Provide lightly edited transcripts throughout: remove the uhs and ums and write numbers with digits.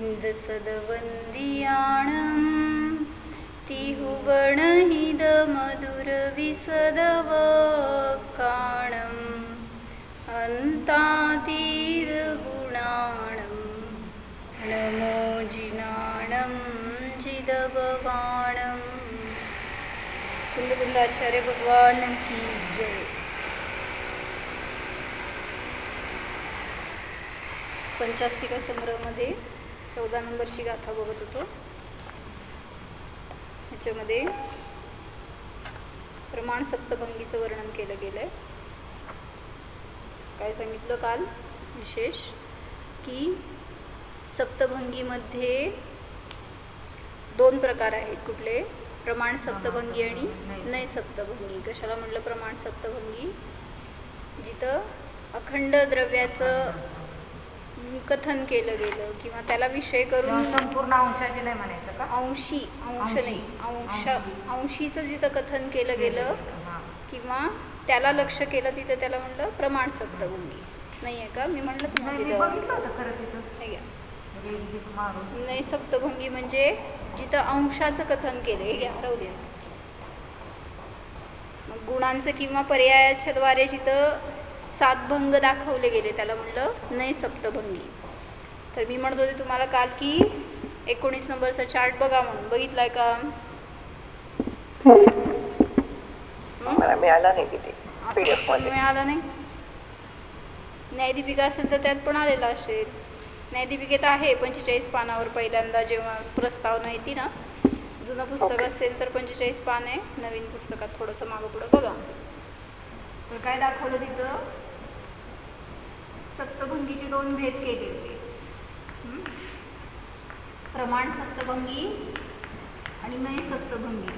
इंदसदवंदियाणं तिहुवणहिद मधुरविसदवकाणम् अन्तातीरगुणाणं नमो जिनाणं जिदववाणं। कुंदकुंदाचार्य भगवान की जय। पंचास्तिका संग्रहमध्ये 14 नंबरची गाथा बघत होतो। ह्याच्यामध्ये प्रमाण सप्तभंगीचं वर्णन केलं गेलंय। काय सांगितलं काल विशेष की सप्तभंगीमध्ये 2 प्रकार आहेत। कुठले? प्रमाण सप्तभंगी आणि नय सप्तभंगी। कशाला म्हटलं प्रमाण सप्तभंगी? जिथं अखंड द्रव्याचं कथन केलं गेलं किंवा त्याला विषय करून संपूर्ण अंशाचे नाही म्हणायचं का? अंश नाही, अंशीचं जिथं कथन केलं गेलं किंवा त्याला लक्ष केलं तिथं त्याला म्हटलं प्रमाण सप्तभंगी। नाही आहे का? मी म्हटलं तुम्हाला नाही सप्तभंगी म्हणजे जिथं अंशाचं कथन केलं हे राहू द्या। मग गुणांचं किंवा पर्यायाच्या द्वारे जिथं 7 भंग दाखवले गेले त्याला म्हटलं नय सप्तभंगी। तर मी म्हणत होते तुम्हाला काल की 19 नंबरचा चार्ट बघा म्हणून। बघितलाय का? मला मिळाला नाही किती PDF मध्ये मिळाला नाही। न्यायदीपिका असेल तर त्यात पण आलेला असेल। न्यायदीपिकेत आहे 45 पानावर पहिल्यांदा जेव्हा प्रस्तावना येते ना। जुनं पुस्तक असेल तर 45 पान आहे, नवीन पुस्तकात थोडंसं मागं पुढं बघा। तर काय दाखवलं तिथं? सप्तभंगीचे 2 भेद केले होते। प्रमाण सप्तभंगी आणि नय सप्तभंगी।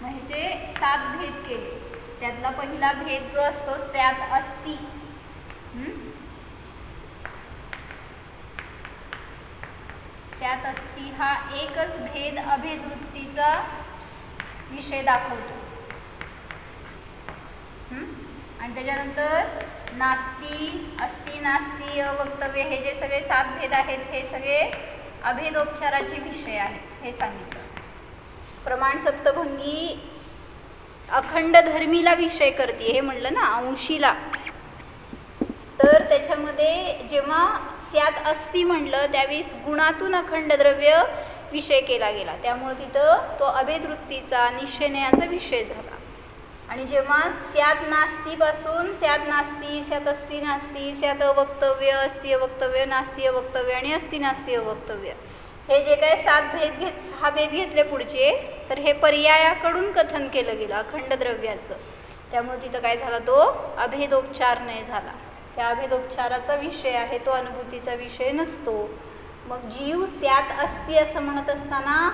मग ह्याचे 7 भेद केले। त्यातला पहिला भेद जो असतो स्यात अस्ति। स्यात अस्ति हा एकच भेद अभेद वृत्तीचा विषय दाखवतो। आणि त्याच्यानंतर नास्ती, अस्ति, नास्ती, अवक्तव्य हे जे सगळे 7 भेद आहेत हे सगळे अभेदोपचाराचे विषय आहेत हे सांगितलं। प्रमाण सप्तभंगी अखंड धर्मीला विषय करते हे म्हणलं ना, अंशीला। तर त्याच्यामध्ये जेव्हा स्यात अस्ति म्हणलं त्यावेळेस गुणातून अखंड द्रव्य विषय केला गेला, त्यामुळे तिथं तो अभेद वृत्तीचा निश्चयनयाचा विषय झाला। आणि जेव्हा स्यात नास्तीपासून स्यात नास्ती, स्यात अस्ति नास्ती, स्यात अवक्तव्य, अस्ति अवक्तव्य, नास्ती अवक्तव्य आणि अस्ति नास्ती अवक्तव्य हे जे काय 6 भेद घेतले पुढचे, तर हे पर्यायाकडून कथन केलं गेलं अखंड द्रव्याचं। त्यामुळे तिथं काय झाला? तो अभेदोपचार नाही झाला। त्या अभेदोपचाराचा विषय आहे, तो अनुभूतीचा विषय नसतो। मग जीव स्यात अस्ति असं म्हणत असताना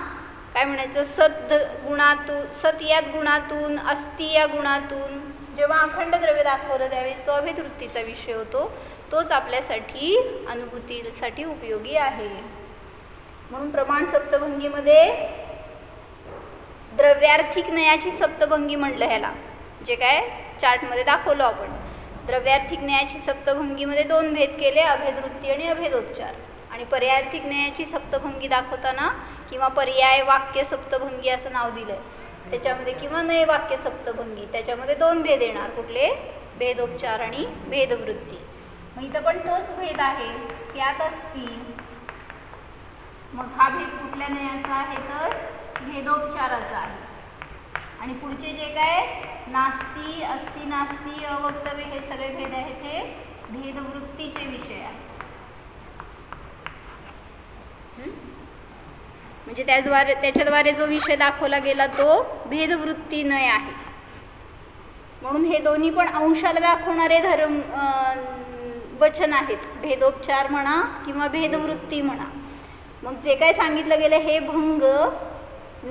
काय म्हणायचं? सत यात गुणातून, अस्ति या गुणातून जेव्हा अखंड द्रव्य दाखवलं त्यावेळेस तो अभेद वृत्तीचा विषय होतो। तोच आपल्यासाठी अनुभूतीसाठी उपयोगी आहे। म्हणून प्रमाण सप्तभंगीमध्ये द्रव्यार्थिक नयाची सप्तभंगी म्हटलं ह्याला, जे काय चार्टमध्ये दाखवलं आपण। द्रव्यार्थिक नयाची सप्तभंगीमध्ये 2 भेद केले, अभेद वृत्ती आणि अभेदोपचार। आणि पर्यायार्थिक नयाची सप्तभंगी दाखवताना किंवा पर्याय वाक्य सप्तभंगी असं नाव दिलंय त्याच्यामध्ये, किंवा नय वाक्य सप्तभंगी त्याच्यामध्ये 2 भेद येणार। कुठले? भेदोपचार आणि भेदवृत्ती। मग इथं पण तोच भेद आहे, स्यात अस्ति। मग हा भेद कुठल्या नयाचा आहे? तर भेदोपचाराचा आहे। आणि पुढचे जे काय नास्ती, अस्ति, नास्ती, अवक्तव्य हे सगळे भेद आहेत हे भेदवृत्तीचे विषय आहेत। म्हणजे त्याच्याद्वारे जो विषय दाखवला गेला तो भेदवृत्ती नय आहे। म्हणून हे दोन्ही पण अंशाला दाखवणारे वचन आहेत, भेदोपचार म्हणा किंवा भेदवृत्ती म्हणा। मग जे काय सांगितलं गेलं हे भंग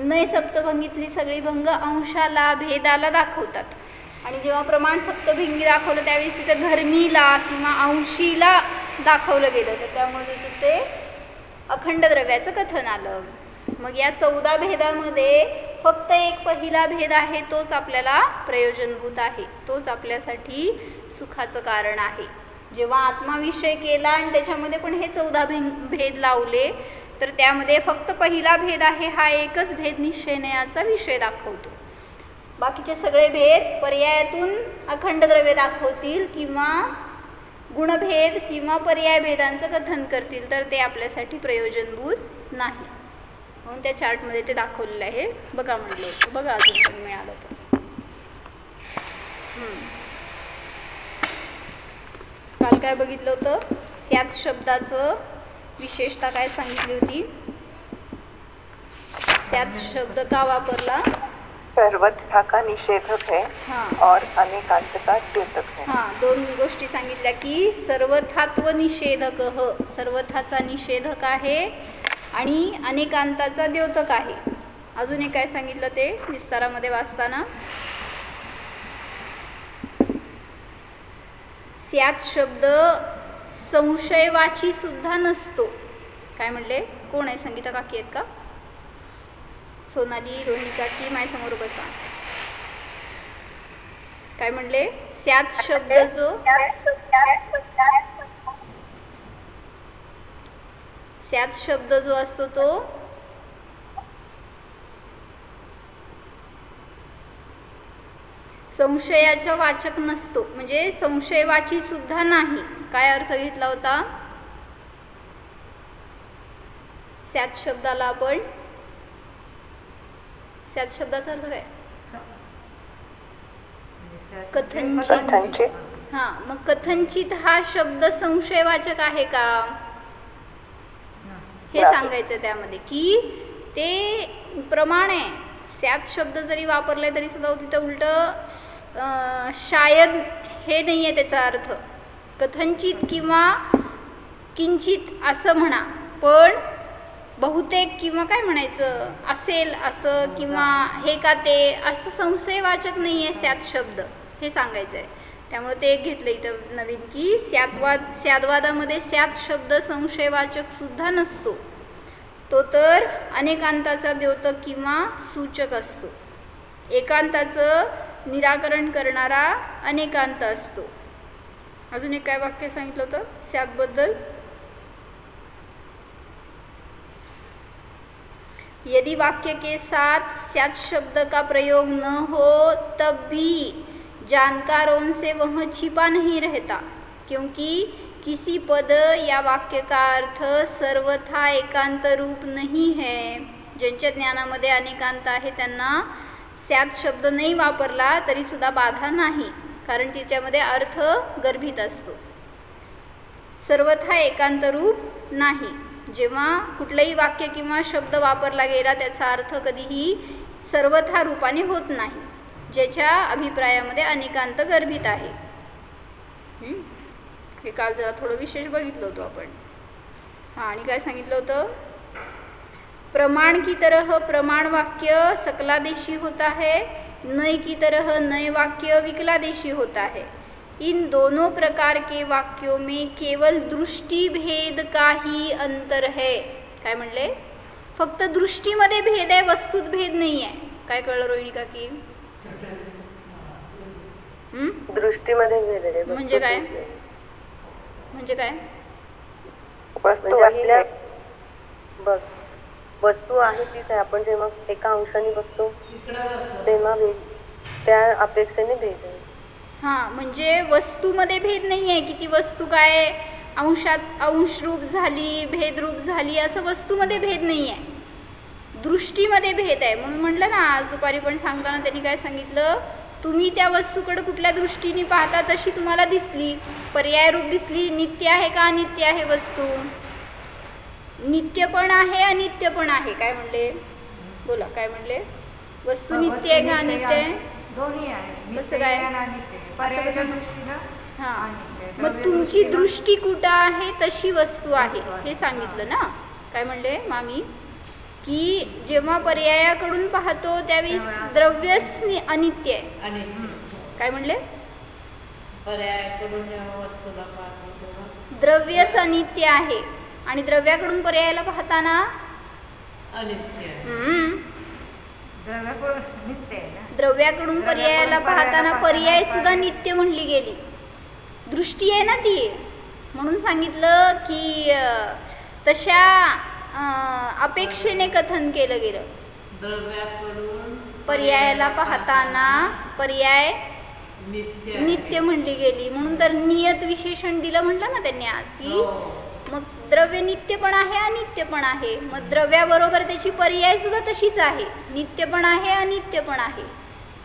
नय सप्तभंगीतली सगळी भंग अंशाला भेदाला दाखवतात। आणि जेव्हा प्रमाण सप्तभंगी दाखवलं त्यावेळेस तिथे धर्मीला किंवा अंशीला दाखवलं गेलं, तर त्यामुळे तिथे अखंड द्रव्याचं कथन आलं। मग या 14 भेदामध्ये फक्त एक पहिला भेद आहे, तोच आपल्याला प्रयोजनभूत आहे, तोच आपल्यासाठी सुखाचं कारण आहे। जेव्हा आत्माविषय केला आणि त्याच्यामध्ये पण हे 14 भेद लावले, तर त्यामध्ये फक्त पहिला भेद आहे हा एकच भेद निश्चयनयाचा विषय दाखवतो. बाकीचे सगळे भेद पर्यायातून अखंड द्रव्य दाखवतील किंवा गुणभेद किंवा पर्याय भेदांचं कथन करतील, तर ते आपल्यासाठी प्रयोजनभूत नाही. म्हणून त्या चार्टमध्ये ते दाखवलेलं आहे. बघा म्हटलं होतं, बघा अजून पण मिळालं तर. काल काय बघितलं होतं? स्यात शब्दाचं विशेषता काय सांगितली होती? स्यात शब्द का वापरला? सर्वथा का निषेधक है और अनेकांत का द्योतक है. हां, दोन गोष्टी सांगितल्या की सर्वथात्व निषेधक, सर्वथाचा निषेधक आहे आणि अनेकांताचा द्योतक आहे. अजून एक काय सांगितलं ते विस्तारामध्ये वाचताना? स्यात शब्द संशयवाची सुद्धा नसतो. काय म्हणले? कोण आहे? संगीता काकी आहेत का? सोनाली, रोहिणी काकी माझ्यासमोर बसा. काय म्हणले? स्यात शब्द जो स्यात शब्द जो असतो तो संशयाचा वाचक नसतो, म्हणजे संशयवाची सुद्धा नाही. काय अर्थ घेतला होता स्यात शब्दाला? आपण स्यात शब्दाचा अर्थ काय? कथनचित. हां, मग कथनचित हा शब्द संशयवाचक आहे का हे सांगायचं त्यामध्ये, की ते प्रमाण आहे. स्यात शब्द जरी वापरले तरी सुद्धा तिथं उलट शायद हे नाही आहे त्याचा अर्थ. कथनचित किंवा किंचित असं म्हणा, पण बहुतेक किंवा काय म्हणायचं, असेल असं किंवा हे का ते असं संशयवाचक नाही आहे स्यात शब्द, हे सांगायचं आहे. त्यामुळे ते एक घेतलं इथं नवीन, की स्यादवादामध्ये स्यात शब्द संशयवाचक सुद्धा नसतो, तो तर अनेकांताचा द्योतक किंवा सूचक असतो. एकांताचं निराकरण करणारा अनेकांत असतो. अजून एक काय वाक्य सांगितलं होतं स्यादबद्दल? यदि वाक्य के साथ स्यात शब्द का प्रयोग न हो तब भी जानकारों से वह छिपा नहीं रहता, क्योंकि किसी पद या वाक्य का अर्थ सर्वथा एकांत रूप नहीं है. ज्यांच्या ज्ञानामध्ये अनेकांत आहे त्यांना स्यात शब्द नाही वापरला तरी सुद्धा बाधा नाही, कारण तिच्यामध्ये अर्थ गर्भित असतो. सर्वथा एकांत रूप नाही. जेव्हा कुठलंही वाक्य किंवा शब्द वापरला गेला त्याचा अर्थ कधीही सर्वथा रूपाने होत नाही, ज्याच्या अभिप्रायामध्ये अनेकांत गर्भित आहे. हे काल जरा थोडं विशेष बघितलं होतं आपण. हां, आणि काय सांगितलं होतं? प्रमाण की तरह प्रमाण वाक्य सकलादेशी होता है, नय की तरह नय वाक्य विकलादेशी होता है. इन दोनों प्रकार के वाक्यों में केवल दृष्टि भेद का ही अंतर है. काय म्हणले? फक्त दृष्टीमध्ये भेद आहे, वस्तूत भेद नाही आहे. काय कळलं रोहिणी काकी? दृष्टीमध्ये भेद आहे म्हणजे काय? म्हणजे काय? वस्तू आपल्या बघ, वस्तू आहे तीच आहे. आपण जेव्हा एका अंशाने बघतो तेव्हा त्या अपेक्षेने भेद आहे. हां, म्हणजे वस्तूमध्ये भेद नाही आहे, की ती वस्तू काय अंशात अंशरूप झाली, भेदरूप झाली, असं वस्तूमध्ये भेद नाही आहे, दृष्टीमध्ये भेद आहे. म्हणून म्हटलं ना आज दुपारी पण सांगताना त्यांनी काय सांगितलं, तुम्ही त्या वस्तूकडे कुठल्या दृष्टीने पाहता तशी तुम्हाला दिसली, पर्याय रूप दिसली. नित्य आहे का अनित्य आहे वस्तू? नित्य पण आहे अनित्य पण आहे. काय म्हणले? बोला, काय म्हणले? वस्तू नित्य आहे का अनित्य आहे? दोन्ही आहे. कसं काय? हां, मग तुमची दृष्टी कुठं आहे तशी वस्तू आहे हे सांगितलं ना. काय म्हणले मामी? की जेव्हा पर्यायाकडून पाहतो त्यावेळी द्रव्यच अनित्य आहे. काय म्हणले? द्रव्यच अनित्य आहे आणि द्रव्याकडून पर्यायाला पाहताना द्रव्याकडून पर्यायाला पाहताना पर्याय सुद्धा नित्य म्हणली गेली. दृष्टी आहे ना ती, म्हणून सांगितलं की तशा अपेक्षेने कथन केलं गेलं. पर्यायाला पाहताना पर्याय नित्य म्हणली गेली, म्हणून तर नियत विशेषण दिलं म्हटलं ना त्यांनी आज, की मग द्रव्य नित्य पण आहे अनित्य पण आहे. मग द्रव्याबरोबर त्याची पर्याय सुद्धा तशीच आहे, नित्य पण आहे अनित्य पण आहे.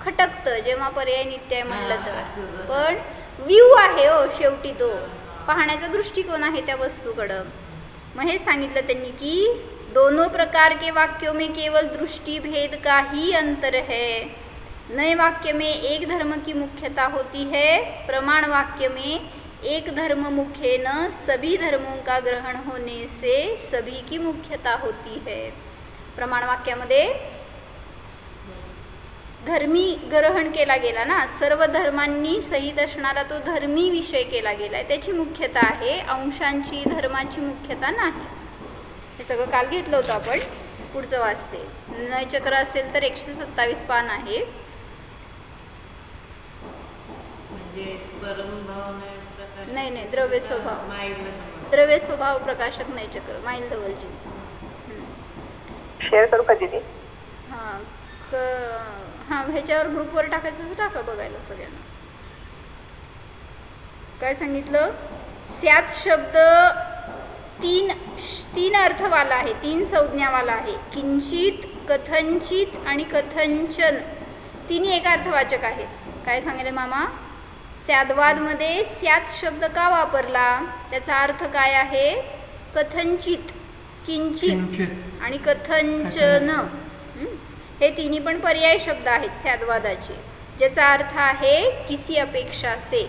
खटकतं जेव्हा पर्याय नित्य आहे म्हणलं तर, पण व्ह्यू आहे हो शेवटी, तो पाहण्याचा दृष्टिकोन आहे त्या वस्तूकडं. मग हे सांगितलं त्यांनी की दोनों प्रकार के वाक्यों में केवल दृष्टि भेद का ही अंतर है. नए वाक्य में एक धर्म की मुख्यता होती है, प्रमाण वाक्य में एक धर्म मुख्य न सभी धर्मों का ग्रहण होने से सभी की मुख्यता होती है. प्रमाण वाक्यामध्ये धर्मी ग्रहण केला गेला ना, सर्व धर्मांनी सहित असणारा तो धर्मी विषय केला गेलाय, त्याची मुख्यता आहे, अंशांची धर्माची मुख्यता नाही. हे सगळं काल घेतलं होतं आपण. पुढचं वाचते. नयचक्र असेल तर 127 पान आहे. नाही नाही, द्रव्य स्वभाव प्रकाशक नयचक्र माईल धवलजींचं. शेअर करू का दीदी? हां ह्याच्यावर ग्रुपवर टाकायचं तर टाका बघायला सगळ्यांना. काय सांगितलं? स्यात शब्द तीन अर्थवाला आहे, 3 संज्ञावाला आहे. किंचित, कथंचित आणि कथंचन तिन्ही एका अर्थवाचक आहेत. काय सांगितलं मामा? स्याद्वादमध्ये स्यात शब्द का वापरला? त्याचा अर्थ काय आहे? कथंचित, किंचित आणि कथंचन. हे तिन्ही पण पर्याय शब्द आहेत स्याद्वादाचे, ज्याचा अर्थ आहे किसी अपेक्षा से,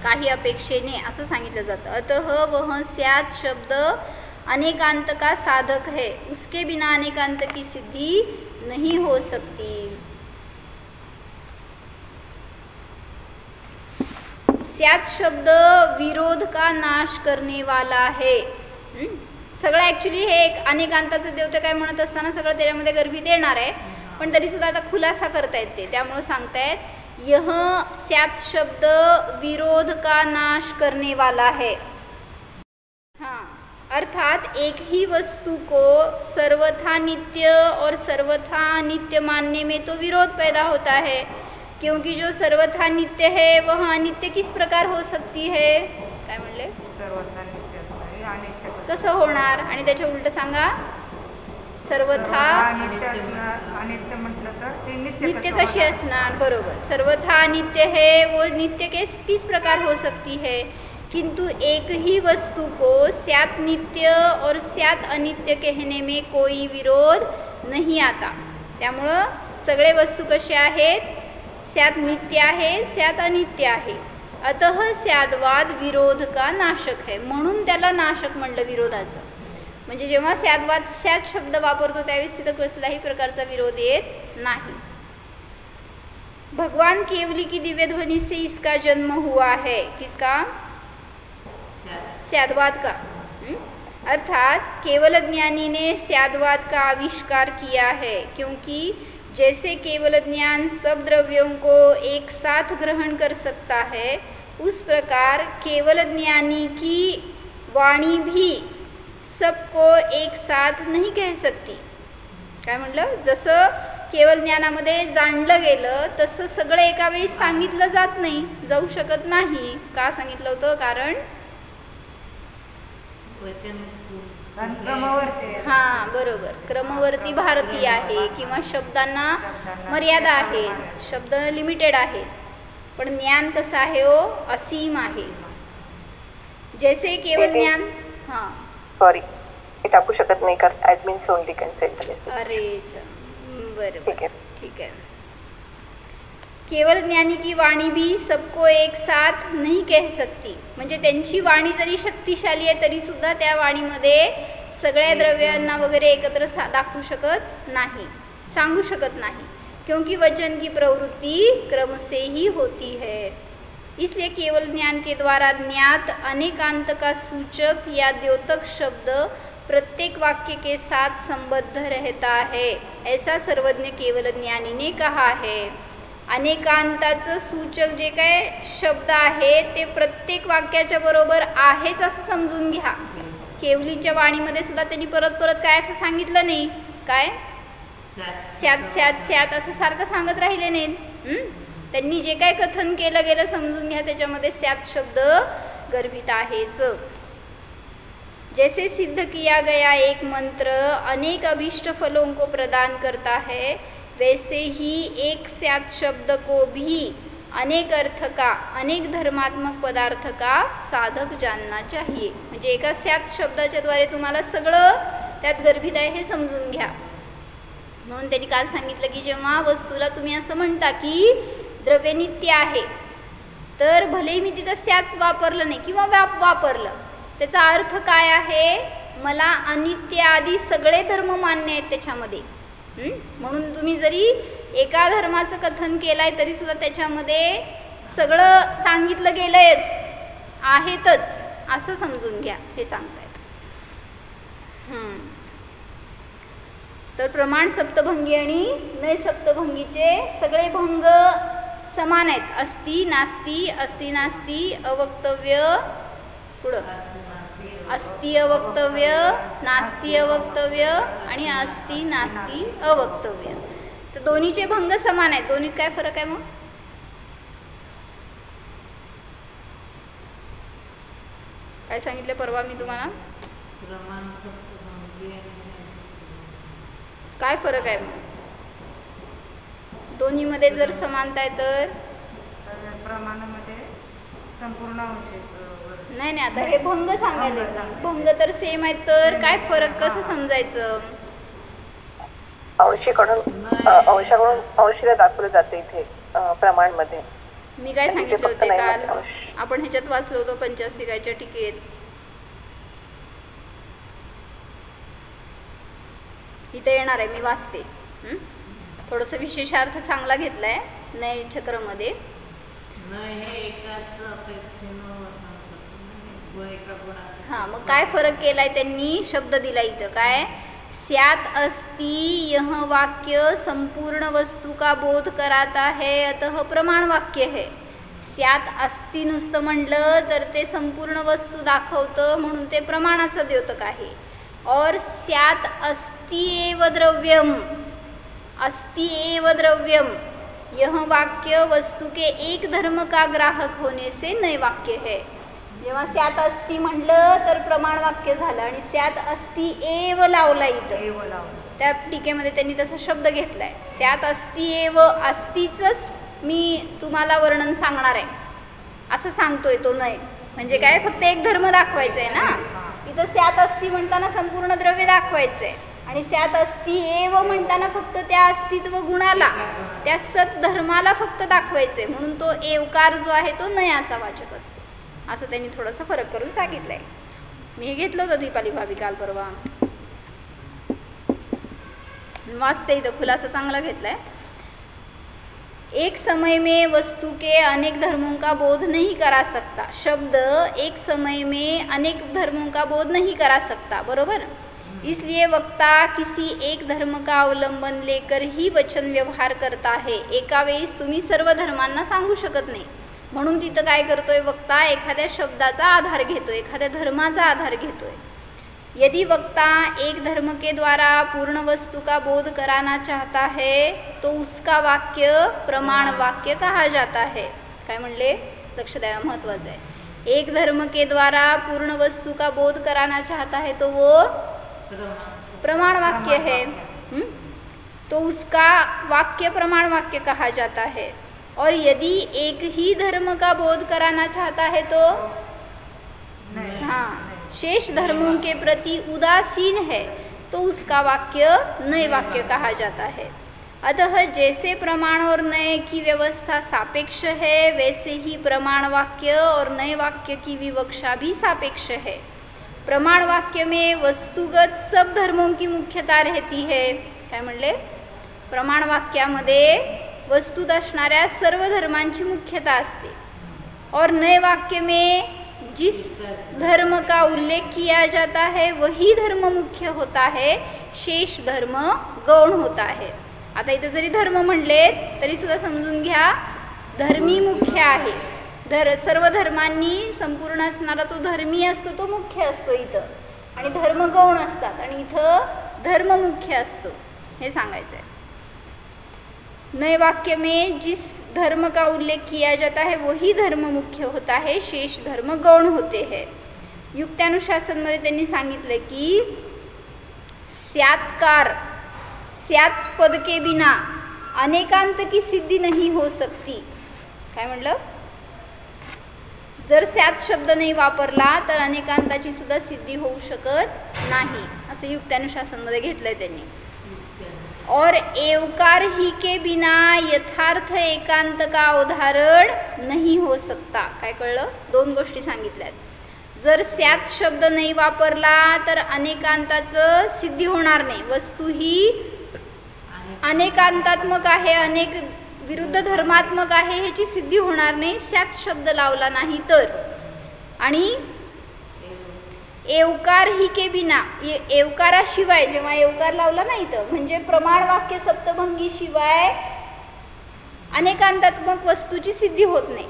काही अपेक्षेने असं सांगितलं जातं. अतः वह स्यात शब्द अनेकांत का साधक है, उसके बिना अनेकांत की सिद्धि नहीं हो सकती. स्यात शब्द विरोध का नाश करने वाला है. सगळं ॲक्च्युली हे एक अनेकांताचं देवते काय म्हणत असताना सगळं त्याच्यामध्ये गर्भित येणार आहे, पण तरीसुद्धा आता खुलासा करता येते, त्यामुळं सांगतायत यह स्यात शब्द विरोध का नाश करने वाला है. हाँ, अर्थात एक ही वस्तु को सर्वथा नित्य और सर्वथा अनित्य मानने में तो विरोध पैदा होता है, क्योंकि जो सर्वथा नित्य है वह अनित्य किस प्रकार हो सकती है. काय म्हणले? सर्वथा नित्य अनित्य कसं होणार? आणि त्याच्या उलट सांगा. सर्वथा अनित्य म्हटलं तर ते नित्य कशी असणार? बरोबर. सर्वथा अनित्य है, वो नित्य किस प्रकार हो सकती है, किंतु एक ही वस्तु को स्यात नित्य और स्यात अनित्य कहने में कोई विरोध नहीं आता. त्यामुळं सगळे वस्तू कसे आहेत? स्यात नित्य आहे, स्यात अनित्य आहे. अतः स्याद्वाद विरोध का नाशक है, म्हणून त्याला नाशक म्हणलं विरोधाचं. म्हणजे जेव्हा स्याद्वाद स्यात शब्द वापरतो त्यावेळेस तिथं कसलाही प्रकारचा विरोध येत नाही. भगवान केवली की दिव्य ध्वनि से इसका जन्म हुआ है. किसका? स्याद्वाद का. अर्थात केवल ज्ञानी ने स्याद्वाद का आविष्कार किया है, क्योंकि जैसे केवल ज्ञान सब द्रव्यों को एक साथ ग्रहण कर सकता है, उस प्रकार केवल ज्ञानी की वाणी भी सबको एक साथ नहीं कह सकती. काय म्हटलं? जसं केवल ज्ञानामध्ये जाणलं गेलं तसं सगळं एका वेळी सांगितलं जात नाही, जाऊ शकत नाही. का सांगितलं होतं? कारण हां बरोबर, क्रमवर्ती भारतीय आहे किंवा शब्दांना मर्यादा आहे, शब्द लिमिटेड आहेत, पण ज्ञान कसं आहे हो? असीम आहे. जैसे केवल ज्ञान. हां सॉरी हे टाकू शकत नाही कारण ॲडमिन्स ओनली कन्सेंट. अरे बरोबर, ठीक आहे. केवल ज्ञानी की वाणी भी सबको एक साथ नहीं कह सकती. म्हणजे त्यांची वाणी जरी शक्तिशाली आहे तरी सुद्धा त्या वाणीमध्ये सगळ्या द्रव्यांना वगैरे एकत्र दाखवू शकत नाही, सांगू शकत नाही, क्योंकि वचन की प्रवृत्ति क्रम से ही होती है. इसलिए केवल ज्ञान के द्वारा ज्ञात अनेकांत का सूचक या द्योतक शब्द प्रत्येक वाक्य के साथ संबद्ध रहता है, ऐसा सर्वज्ञ केवल ज्ञानी ने कहा है. अनेकांताचं सूचक जे काय शब्द आहे ते प्रत्येक वाक्याच्या बरोबर आहेच असं समजून घ्या. केवलींच्या वाणीमध्ये सुद्धा त्यांनी परत परत काय असं सांगितलं नाही, काय स्यात स्यात स्यात असं सारखं सांगत राहिले नाहीत. त्यांनी जे काय कथन केलं गेलं समजून घ्या, त्याच्यामध्ये स्यात शब्द गर्भित आहेच. जैसे सिद्ध किया गया एक मंत्र अनेक अभिष्ट फलों को प्रदान करता है, वैसे ही एक स्यात शब्द को भी अनेक अर्थ का, अनेक धर्मात्मक पदार्थ का साधक जानना चाहिए. म्हणजे एका स्यात शब्दाच्या द्वारे तुम्हाला सगळं त्यात गर्भित आहे हे समजून घ्या. म्हणून त्यांनी काल सांगितलं की जेव्हा वस्तूला तुम्ही असं म्हणता की द्रव्य नित्य आहे, तर भले मी तिथं स्यात वापरलं नाही किंवा वापरलं, त्याचा अर्थ काय आहे, मला अनित्य आदी सगळे धर्म मान्य आहेत त्याच्यामध्ये. म्हणून तुम्ही जरी एका धर्माचं कथन केलंय तरी सुद्धा त्याच्यामध्ये सगळं सांगितलं गेलंयच, आहेतच असं समजून घ्या हे सांगतायत. तर प्रमाण सप्तभंगी आणि नय सप्तभंगीचे सगळे भंग समान आहेत. अस्ति नास्ति, अस्ति नास्ति, अवक्तव्य, पुढं अस्ति अवक्तव्य, नास्ति अवक्तव्य आणि अस्ति नास्ति अवक्तव्य. तर दोन्हीचे भंग समान आहेत. दोन्हीत काय फरक आहे मग? काय सांगितलं परवा मी तुम्हाला? काय फरक आहे मग दोन्हीमध्ये? जर समानता आहे तर प्रमाणामध्ये संपूर्ण अंशाचं नाही नाही, आता हे भंग सांगायला, भंग तर सेम आहेत, तर काय फरक कसं समजायचं? अंशाकडून अंशीला दाखवलं जाते इथे प्रमाणमध्ये. मी काय सांगितलं होते काल, आपण ह्याच्यात वाचलो होतो पंचास्तिकाच्या टीकेत. इथे येणार आहे, मी वाचते. थोडंसं विशेषार्थ चांगला घेतलाय नय चक्रमध्ये. हां, मग काय फरक केलाय त्यांनी? शब्द दिला इथं काय, स्यात अस्ति यह वाक्य संपूर्ण वस्तू का बोध कराता है, अतः प्रमाण वाक्य है. स्यात अस्ति नुसतं म्हणलं तर ते संपूर्ण वस्तू दाखवतं, म्हणून ते प्रमाणाचं द्योतक आहे. और स्यात अस्ति एव द्रव्यम, अस्ति एव द्रव्यम, यह वाक्य वस्तू के एक धर्म का ग्राहक होने से नय वाक्य है. जेव्हा स्यात अस्ति म्हणलं तर प्रमाण वाक्य झालं, आणि स्यात अस्ति एव लावला इथं त्या टीकेमध्ये त्यांनी तसा शब्द घेतलाय. स्यात अस्ति एव, अस्तिचंच मी तुम्हाला वर्णन सांगणार आहे असं सांगतोय तो नय. म्हणजे काय, फक्त एक धर्म दाखवायचं आहे ना. इथं स्यात अस्ति म्हणताना संपूर्ण द्रव्य दाखवायचं आहे, आणि स्यात अस्ति एव म्हणताना फक्त त्या अस्तित्व गुणाला, त्या सत धर्माला फक्त दाखवायचं आहे. म्हणून तो एवकार जो आहे तो नयाचा वाचक असतो, असं त्यांनी थोडासा फरक करून सांगितलं आहे. मी हे घेतलं होतं दीपाली भाभी काल परवा, वाचते इथं खुलासा चांगला घेतला है. एक समय में वस्तु के अनेक धर्मों का बोध नहीं करा सकता. शब्द एक समय में अनेक धर्मों का बोध नहीं करा सकता, बरोबर. इसलिए वक्ता किसी एक धर्म का अवलंबन लेकर ही वचन व्यवहार करता है. एका वेळेस तुम्ही सर्व धर्मांना सांगू शकत नाही, म्हणून तिथं काय करतोय वक्ता, एखाद्या शब्दाचा आधार घेतोय, एखाद्या धर्माचा आधार घेतोय. यदि वक्ता एक धर्म के द्वारा पूर्ण वस्तु का बोध कराना चाहता है तो उसका वाक्य प्रमाण वाक्य कहा जाता है. काय म्हणले, लक्ष द्या, महत्वाचं आहे. एक धर्म के द्वारा पूर्ण वस्तु का बोध कराना चाहता है तो वो प्रमाण वाक्य है. तो उसका वाक्य प्रमाण वाक्य कहा जाता है. और यदि एक ही धर्म का बोध कराना चाहता है तो हाँ, शेष धर्मों के प्रति उदासीन है तो उसका वाक्य नए वाक्य कहा जाता है. अतः जैसे प्रमाण और नए की व्यवस्था सापेक्ष है, वैसे ही प्रमाण वाक्य और नए वाक्य की विवक्षा भी सापेक्ष है. प्रमाण वाक्य में वस्तुगत सब धर्मों की मुख्यता रहती है. काय म्हणले, प्रमाण वाक्यामध्ये वस्तुत असणाऱ्या सर्व धर्मांची मुख्यता असते. और नए वाक्य में जिस धर्म का उल्लेख किया जाता है वही धर्म मुख्य होता है, शेष धर्म गौण होता है. आता इथं जरी धर्म म्हणले तरी सुद्धा समजून घ्या धर्मी मुख्य आहे. सर्व धर्मांनी संपूर्ण असणारा तो धर्मी असतो, तो मुख्य असतो इथं, आणि धर्म गौण असतात आणि इथं धर्म मुख्य असतो, हे सांगायचं आहे. नए वाक्य में जिस धर्म का उल्लेख किया जाता है वही धर्म मुख्य होता है, शेष धर्म गौण होते हैं. युक्त्यानुशासनमध्ये त्यांनी सांगितलं की स्यात्कार स्यात पद के बिना अनेकांत की सिद्धी नहीं हो सकती. काय म्हटलं? जर स्यात शब्द नाही वापरला तर अनेकांताची सुद्धा सिद्धी होऊ शकत नाही, असं युक्त्यानुशासनमध्ये घेतलंय त्यांनी. और एवकार ही के बिना यथार्थ एकांत का उदाहरण नहीं हो सकता. काय कळलं? दोन गोष्टी सांगितल्यात. जर स्यात शब्द नाही वापरला तर अनेकांताचं सिद्धी होणार नाही. वस्तू ही अनेकांतात्मक आहे, अनेक विरुद्ध धर्मात्मक आहे, ह्याची सिद्धी होणार नाही स्यात शब्द लावला नाही तर. आणि एवकार ही के बिना, एवकाराशिवाय जेव्हा एवकार लावला नाही तर म्हणजे प्रमाण वाक्य सप्तभंगी शिवाय अनेकांतात्मक वस्तूची सिद्धी होत नाही.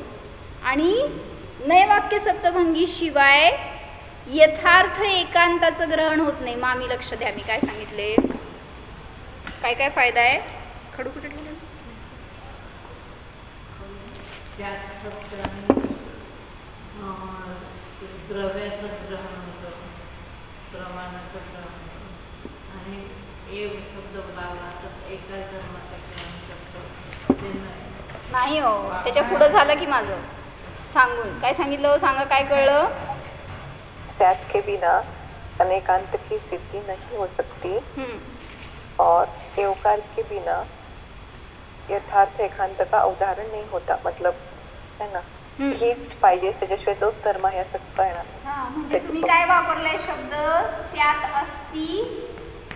आणि नयवाक्य सप्तभंगी शिवाय यथार्थ एकांताचं ग्रहण होत नाही. मामी लक्ष द्या, मी काय सांगितले, काय काय फायदा आहे. खडू कुठे ठेवले? द्रव्याचं ग्रहण होतं, प्रमाणाचं ग्रहण होतं, आणि एक शब्द लावला तर एका धर्माचा ग्रहण शकतो ते नाही हो. त्याच्या पुढं झालं की माझं सांगून काय सांगितलं हो, सांगा काय कळलं? स्यात के बिना अनेकांत की सिद्धि नहीं हो सकती और एवकार के बिना यथार्थ एकांत का उदाहरण नहीं होता. मतलब है ना, ही पाहिजे, त्याच्याशिवाय तोच धर्म आहे असं कळणार. म्हणजे तुम्ही काय वापरलाय शब्द स्यात अस्ती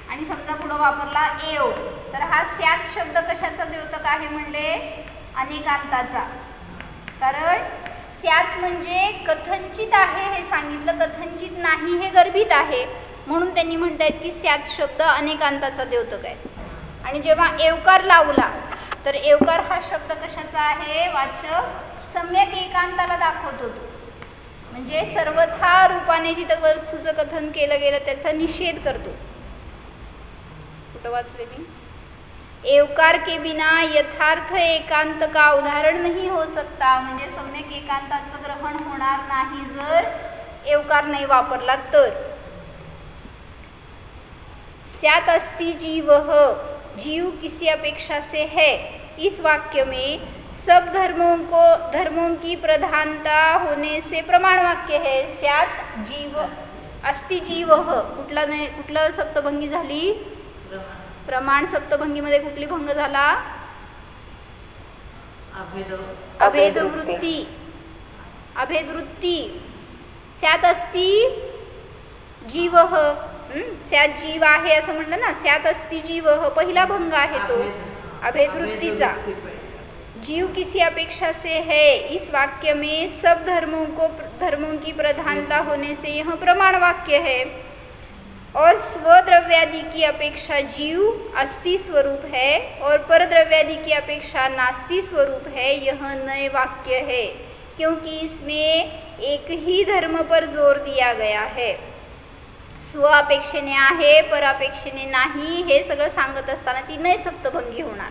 आणि समजा पुढं वापरला एव, तर हा स्यात शब्द कशाचा द्योतक आहे म्हणले? अनेकांताचा. कारण स्यात म्हणजे कथनचित आहे हे सांगितलं, कथनचित नाही हे गर्भित आहे, म्हणून त्यांनी म्हणतायत की स्यात शब्द अनेकांताचा द्योतक आहे. आणि जेव्हा एवकार लावला तर एवकार हा शब्द कशाचा आहे? वाचक सम्यक एकांताला दाखवतो तो, म्हणजे सर्वथा रूपाने जिथं वस्तूचं कथन केलं गेलं त्याचा निषेध करतो. कुठं वाचले मी? एवकार के बिना यथार्थ एकांत का उदाहरण नहीं हो सकता, म्हणजे सम्यक एकांताचं ग्रहण होणार नाही जर एवकार नाही वापरला तर. स्यात अस्ति जीवः, जीव किसी अपेक्षा से है. इस वाक्य में सब धर्मों की प्रधानता होने से प्रमाण वाक्य है. स्यात जीव अस्ति जीवः, कुठला सप्तभंगी झाली? प्रमाण सप्तभंगीमध्ये कुठली भंग झाला? अभेदवृत्ती. अभेदवृत्ती. स्यात अस्ति जीवः, स्यात जीव आहे असं म्हणलं ना, स्यात अस्ति जीवः पहिला भंग आहे तो अभेदवृत्तीचा. जीव किसी अपेक्षा से है. इस वाक्य में सब धर्मों की प्रधानता होने से यह प्रमाण वाक्य है. और स्वद्रव्यादि की अपेक्षा जीव अस्ति स्वरूप है और परद्रव्यादि की अपेक्षा नास्ति स्वरूप है. यह नए वाक्य है क्योंकि इसमें एक ही धर्म पर जोर दिया गया है. स्व अपेक्षेने आहे, पर अपेक्षेने नाही, हे सगळं सांगत असताना ती नय सप्तभंगी होणार.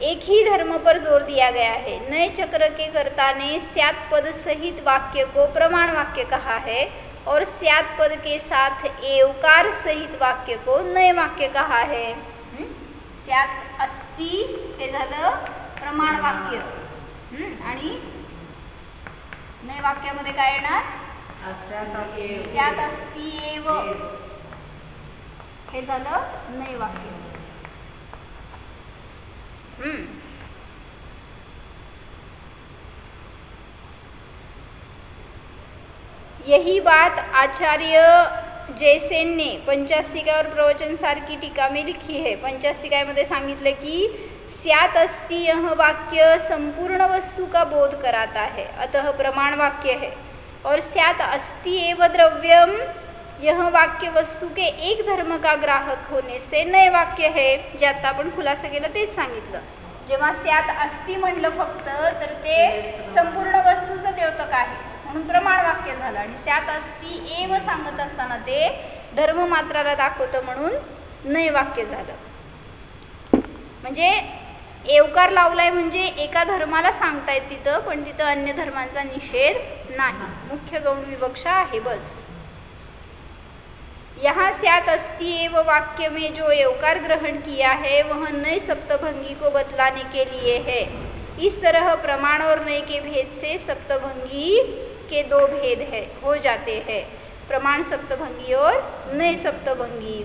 एक ही धर्म पर जोर दिया गया है. नए चक्र के कर्ता ने स्यात पद सहित वाक्य को प्रमाण वाक्य कहा है और स्यात पद के साथ एवकार सहित वाक्य को नए वाक्य कहा है. स्यात अस्ति हे झालं प्रमाण वाक्य, आणि नए वाक्यामध्ये काय येणार? स्यात अस्ति एव हे झालं नए वाक्य. यही बात आचार्य जयसेन ने पंचास्तिका और प्रवचन सार की टीका में लिखी है. पंचास्तिकामध्ये सांगितलं की स्यात अस्ति यह वाक्य संपूर्ण वस्तु का बोध कराता है, अतः प्रमाण वाक्य है. और स्यात अस्ति एव द्रव्यम यह वाक्य वस्तु के एक धर्म का ग्राहक होने से नए वाक्य है. जे आता आपण खुलासा केला तेच सांगितलं. जेव्हा स्यात अस्ति म्हटलं फक्त तर ते संपूर्ण वस्तूचं द्योतक आहे म्हणून प्रमाण वाक्य झालं. आणि स्यात अस्ति एव सांगत असताना ते धर्म मात्राला दाखवतं म्हणून नए वाक्य झालं. म्हणजे एवकार लावलाय म्हणजे एका धर्माला सांगतायत तिथं, पण तिथं अन्य धर्मांचा निषेध नाही. मुख्य गौण विवक्षा आहे बस. यहाँ स्यात अस्ति एव वाक्य में जो एवकार ग्रहण किया है वह नए सप्तभंगी को बतलाने के लिए है. इस तरह प्रमाण और नए के भेद से सप्तभंगी के दो भेद है हो जाते हैं. प्रमाण सप्तभंगी और नए सप्तभंगी.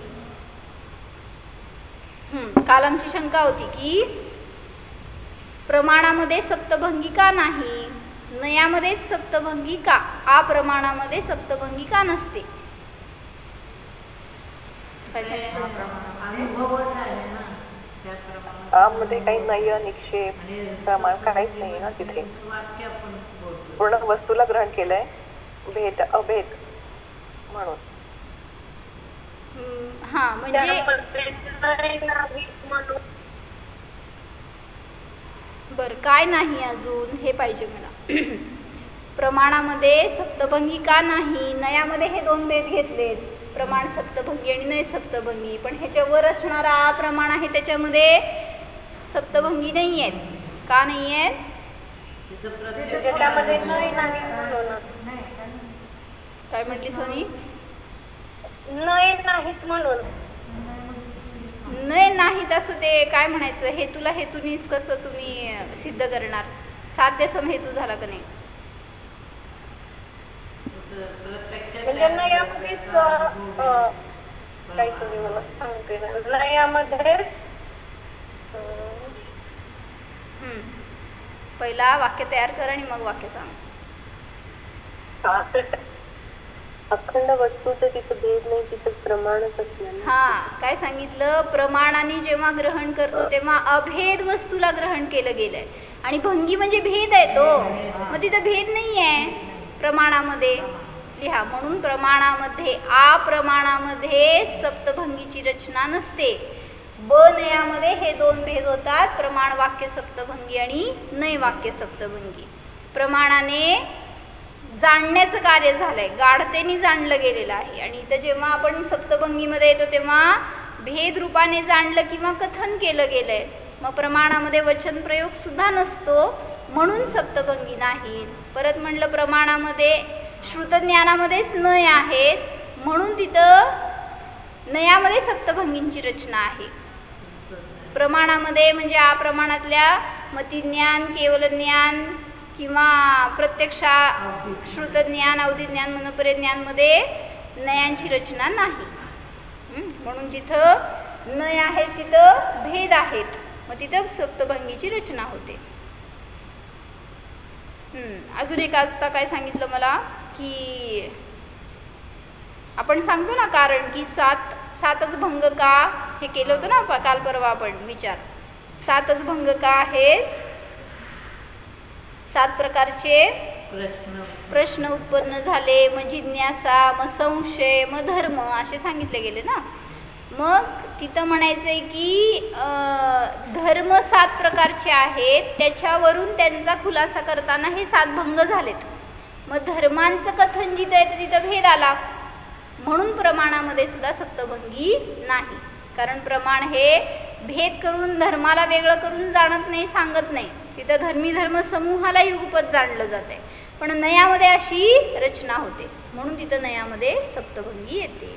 काल आमची शंका होती की प्रमाणामध्ये सप्तभंगी का नाही, नयामध्येच सप्तभंगी का, अप्रमाणामध्ये सप्तभंगी का नसते. मध्ये काही नय निक्षेप प्रमाण काहीच नाही ना तिथे. पूर्ण वस्तूला ग्रहण केलंय भेद अभेद म्हणून. हा म्हणजे बर काय नाही अजून हे पाहिजे मला. प्रमाणामध्ये सप्तभंगी का नाही, नयामध्ये हे दोन भेद घेतलेत, प्रमाण सप्तभंगी आणि नय सप्तभंगी. पण ह्याच्यावर असणारा प्रमाण आहे त्याच्यामध्ये सप्तभंगी नाही आहेत. का नाही आहेत? काय म्हटली सोनी? नय नाहीत म्हणून. नय नाहीत असं ते काय म्हणायचं, हेतूला हेतूनीस कसं तुम्ही सिद्ध करणार? साध्य समहेतू झाला का नाही? म्हणजे नयामध्येच काय तुम्ही मला सांगते ना, नयामध्येच पहिला वाक्य तयार कर आणि मग वाक्य सांग. अखंड वस्तूचं तिथं भेद नाही, तिथं प्रमाणच असणार. हा काय सांगितलं, प्रमाणाने जेव्हा ग्रहण करतो तेव्हा अभेद वस्तूला ग्रहण केलं गेलंय. आणि भंगी म्हणजे भेद आहे तो, मग तिथं भेद नाही आहे प्रमाणामध्ये. लिहा. म्हणून प्रमाणामध्ये अप्रमाणामध्ये सप्तभंगीची रचना नसते. नयामध्ये हे दोन भेद होतात, प्रमाण वाक्य सप्तभंगी आणि नय वाक्य सप्तभंगी. प्रमाणाने जाणण्याचं कार्य झालंय, गाढतेने जाणलं गेलेलं आहे. आणि इथं जेव्हा आपण सप्तभंगीमध्ये येतो तेव्हा भेद रूपाने जाणलं किंवा कथन केलं गेलंय. मग प्रमाणामध्ये वचन प्रयोग सुद्धा नसतो म्हणून सप्तभंगी नाहीत. परत म्हटलं प्रमाणामध्ये श्रुतज्ञानामध्येच नय आहेत म्हणून तिथं नयामध्ये सप्तभंगींची रचना आहे. प्रमाणामध्ये म्हणजे अप्रमाणातल्या मतिज्ञान, केवल ज्ञान किंवा प्रत्यक्षा श्रुतज्ञान, अवधिज्ञान, मनोपरिज्ञानमध्ये नयांची रचना नाही. म्हणून जिथं नय आहेत तिथं भेद आहेत, मग तिथं सप्तभंगीची रचना होते. अजून एक आता काय सांगितलं मला की आपण सांगतो ना कारण की सातच भंग का, हे केलं होतं ना काल परवा आपण विचार. सातच भंग का आहेत, 7 प्रकारचे प्रश्न उत्पन्न झाले, मग जिज्ञासा, मग संशय, मग धर्म असे सांगितले गेले ना. मग तिथं म्हणायचं आहे की धर्म 7 प्रकारचे आहेत, त्याच्यावरून त्यांचा खुलासा करताना हे 7 भंग झालेत. मग धर्मांचं कथन जिथं येतं तिथं भेद आला म्हणून प्रमाणामध्ये सुद्धा सप्तभंगी नाही. कारण प्रमाण हे भेद करून धर्माला वेगळं करून जाणत नाही, सांगत नाही. तिथं धर्मी धर्म समूहाला युगपत जाणलं जाते. पण नयामध्ये अशी रचना होते म्हणून तिथं नयामध्ये सप्तभंगी येते.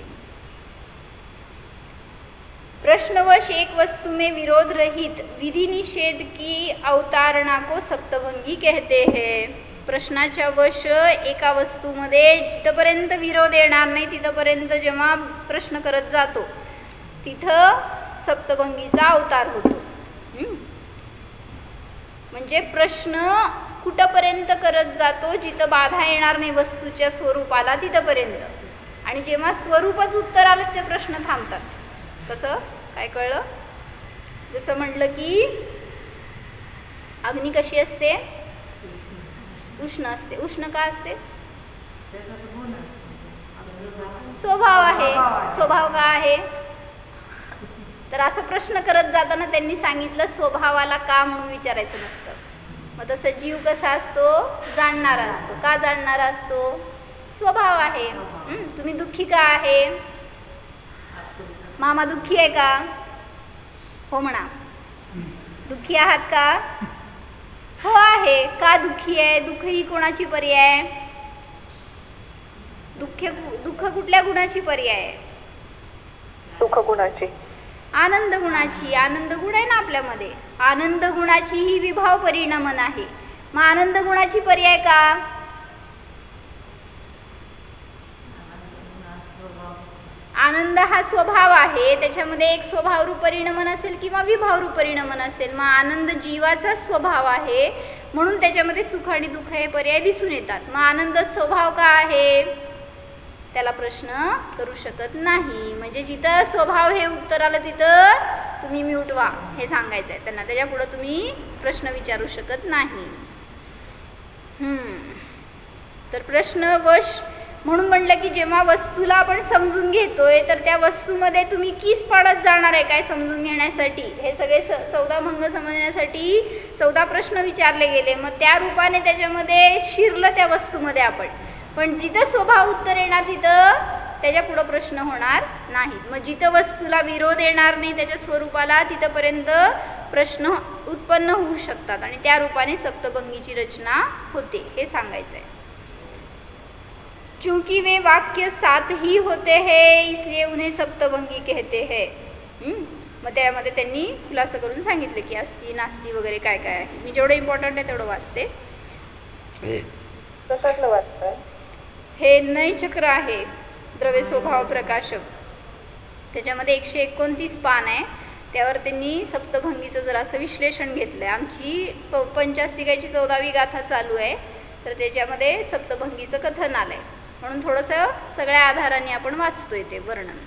प्रश्नवश एक वस्तु में विरोध रहित विधि निषेध की अवतारणा को सप्तभंगी कहते हैं. प्रश्नाच्या वश एका वस्तूमध्ये जिथपर्यंत विरोध येणार नाही तिथपर्यंत जेव्हा प्रश्न करत जातो तिथं सप्तभंगीचा अवतार होतो. म्हणजे प्रश्न कुठपर्यंत करत जातो, जिथं बाधा येणार नाही वस्तूच्या स्वरूपाला तिथपर्यंत. आणि जेव्हा स्वरूपच उत्तर आलं ते प्रश्न थांबतात. कसं काय कळलं? जसं म्हटलं की अग्नी कशी असते, उष्ण असते. उष्ण का असते? स्वभाव आहे. स्वभाव का आहे? तर असं प्रश्न करत जाताना त्यांनी सांगितलं स्वभावाला का म्हणून विचारायचं नसतं. मग तसं जीव कसा असतो? जाणणारा असतो. का जाणणारा असतो? स्वभाव आहे. तुम्ही दुःखी का आहे? मामा दुःखी आहे का? हो म्हणा. दुःखी आहात का? हो आहे. का दुःखी आहे? दुःख ही कोणाची पर्याय? दुःख कुठल्या गुणाची पर्याय आहे? सुख गुणाची. आनंद गुणाची. आनंद गुण आहे ना आपल्यामध्ये. आनंद गुणाची ही विभाव परिणमन आहे. मग आनंद गुणाची पर्याय का? आनंद हा स्वभाव आहे. त्याच्यामध्ये एक स्वभावरूप परिणमन असेल किंवा विभावरूप परिणमन असेल. मग आनंद जीवाचा स्वभाव आहे म्हणून त्याच्यामध्ये सुख आणि दुःख हे पर्याय दिसून येतात. मग आनंद स्वभाव का आहे? त्याला प्रश्न करू शकत नाही. म्हणजे जिथं स्वभाव हे उत्तर आलं तिथं तुम्ही म्यूट व्हा हे सांगायचं आहे त्यांना. त्याच्या पुढं तुम्ही प्रश्न विचारू शकत नाही. तर प्रश्नवश म्हणून म्हटलं की जेव्हा वस्तूला आपण समजून घेतोय तर त्या वस्तूमध्ये तुम्ही कीच पाडत जाणार आहे काय समजून घेण्यासाठी. हे सगळे 14 भंग समजण्यासाठी 14 प्रश्न विचारले गेले. मग त्या रूपाने त्याच्यामध्ये शिरलं त्या वस्तूमध्ये आपण. पण जिथं स्वभाव उत्तर येणार तिथं त्याच्या पुढं प्रश्न होणार नाहीत. मग जिथं वस्तूला विरोध येणार नाही त्याच्या स्वरूपाला तिथंपर्यंत प्रश्न उत्पन्न होऊ शकतात आणि त्या रूपाने सप्तभंगीची रचना होते हे सांगायचं आहे. चूंकि वे वाक्य 7 ही होते हैं इसलिए उन्हें सप्तभंगी कहते हैं. मग त्यामध्ये त्यांनी खुलासा करून सांगितले की अस्ति नास्ति वगैरे काय काय आहे. मी जेवढं इम्पॉर्टंट आहे तेवढं वाचते. कशातलं वाचताय? हे नय चक्र आहे द्रव्य स्वभाव प्रकाशक. त्याच्यामध्ये 129 पान आहे. त्यावर त्यांनी सप्तभंगीचं जरासं विश्लेषण घेतलं आहे. आमची पंचास्तिकाची 14वी गाथा चालू आहे तर त्याच्यामध्ये सप्तभंगीचं कथन आलं आहे म्हणून थोडंसं सगळ्या आधाराने आपण वाचतोय ते वर्णन.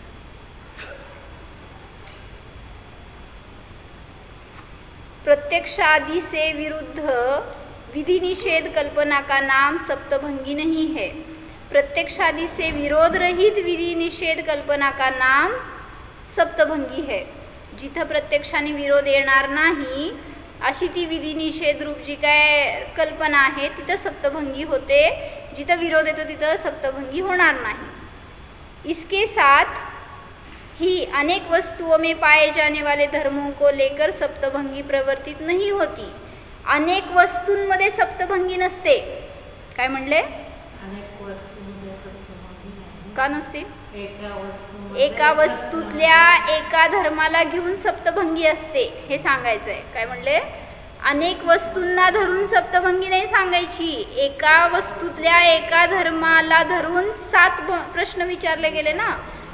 प्रत्यक्ष आदि से विरुद्ध विधि निषेध कल्पना का नाम सप्तभंगी नहीं है. प्रत्यक्ष आदि से विरोध रहित विधि निषेध कल्पना का नाम सप्तभंगी है. जिथं प्रत्यक्षाने विरोध येणार नाही अशी ती विधी निषेध रूप जी काय कल्पना आहे तिथं सप्तभंगी होते. जिथं विरोध येतो तिथं सप्तभंगी होणार नाही. इसके साथ ही अनेक वस्तुओं में पाए जाने वाले धर्मों को लेकर सप्तभंगी प्रवर्तित नहीं होती. अनेक वस्तूंमध्ये सप्तभंगी नसते. काय म्हणले? का नसते? एका वस्तूतल्या एका धर्माला घेऊन सप्तभंगी असते हे सांगायचं आहे. काय म्हणले? अनेक वस्तूंना धरून सप्तभंगी नाही सांगायची. एका वस्तूतल्या एका धर्माला धरून 7 प्रश्न विचारले गेले ना.